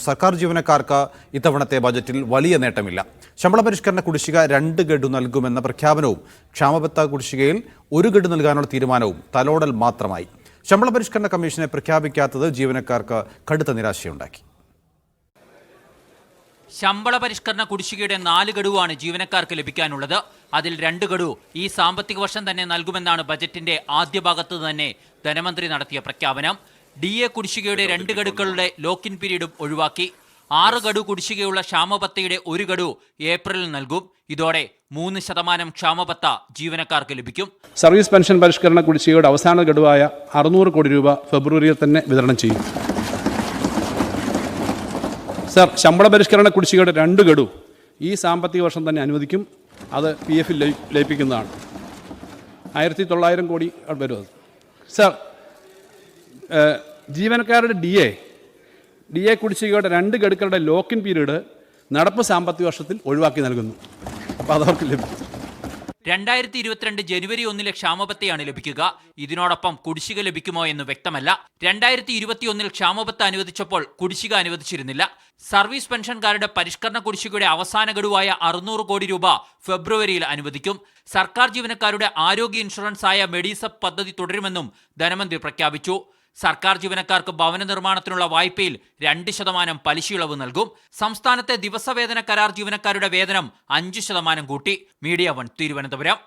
സർക്കാർ ജീവനക്കാർക്ക് ഇത്തവണത്തെ ബജറ്റിൽ വലിയ നേട്ടമില്ല. ശമ്പള പരിഷ്കരണ കുടിശ്ശിക 2 ഗഡു നൽകുമെന്ന പ്രഖ്യാപനവും ക്ഷാമബത്ത കുടിശ്ശികയിൽ 1 ഗഡു നൽകാനുള്ള തീരുമാനവും തലോടൽ മാത്രമായി. ശമ്പള പരിഷ്കരണ കമ്മീഷനെ പ്രഖ്യാപിക്കാത്തത് ജീവനക്കാർക്ക് കടുത്ത നിരാശയുണ്ടാക്കി. ശമ്പള പരിഷ്കരണ കുടിശ്ശികയുടെ 4 ഗഡുവാണ് ജീവനക്കാർക്ക് ലഭിക്കാനുള്ളത്. അതിൽ 2 ഗഡു ഈ സാമ്പത്തിക വർഷം തന്നെ നൽകുമെന്നാണ് ബജറ്റിന്റെ ആദ്യ ഭാഗത്ത് തന്നെ ധനമന്ത്രി നടത്തിയ പ്രഖ്യാപനം. DA കുടിശ്ശികയുടെ 2 ഗഡുക്കളുടെ ലോക്കിൻ പീരീഡും ഒഴിവാക്കി. 6 ഗഡു കുടിശ്ശികയുള്ള ക്ഷാമബത്തയുടെ 1 ഗഡു ഏപ്രിലിൽ നൽകും. ഇതോടെ 3% ക്ഷാമബത്ത ജീവനക്കാർക്ക് ലഭിക്കും. സർവീസ് പെൻഷൻ പരിഷ്കരണ കുടിശ്ശികയുടെ അവസാന ഗഡുവായ 600 കോടി രൂപ ഫെബ്രുവരിയിൽ തന്നെ വിതരണം ചെയ്യും. സർ, ശമ്പള പരിഷ്കരണ കുടിശ്ശികയുടെ 2 ഗഡു ഈ സാമ്പത്തിക വർഷം തന്നെ അനുവദിക്കും. അത് PF ലയിപ്പിക്കുന്നതാണ്. 1900 കോടി വരും അത്. സർ, ജീവനക്കാരുടെ DA കുടിശ്ശികയുടെ 2 ഗഡുക്കളുടെ ലോക്കിൻ പീരീഡ് നടപ്പ് സാമ്പത്തിക വർഷത്തിൽ ഒഴിവാക്കി നൽകുന്നു. അപ്പോൾ അതവർക്ക് ലഭിക്കും. 2022 ജനുവരി 1 ക്ഷാമബത്തയാണ് ലഭിക്കുക. ഇതിനോടൊപ്പം കുടിശ്ശിക ലഭിക്കുമോ എന്ന് വ്യക്തമല്ല. 2021 ക്ഷാമബത്ത അനുവദിച്ചപ്പോൾ കുടിശ്ശിക അനുവദിച്ചിരുന്നില്ല. സർവീസ് പെൻഷൻകാരുടെ പരിഷ്കരണ കുടിശ്ശികയുടെ അവസാന ഗഡുവായ 600 കോടി രൂപ ഫെബ്രുവരിയിൽ അനുവദിക്കും. സർക്കാർ ജീവനക്കാരുടെ ആരോഗ്യ ഇൻഷുറൻസ് ആയ മെഡിസെപ് പദ്ധതി തുടരുമെന്നും ധനമന്ത്രി പ്രഖ്യാപിച്ചു. സർക്കാർ ജീവനക്കാർക്ക് ഭവന നിർമ്മാണത്തിനുള്ള വായ്പയിൽ 2% പലിശയിളവ് നൽകും. സംസ്ഥാനത്തെ ദിവസവേതന കരാർ ജീവനക്കാരുടെ വേതനം 5% കൂട്ടി. മീഡിയ 1 തിരുവനന്തപുരം.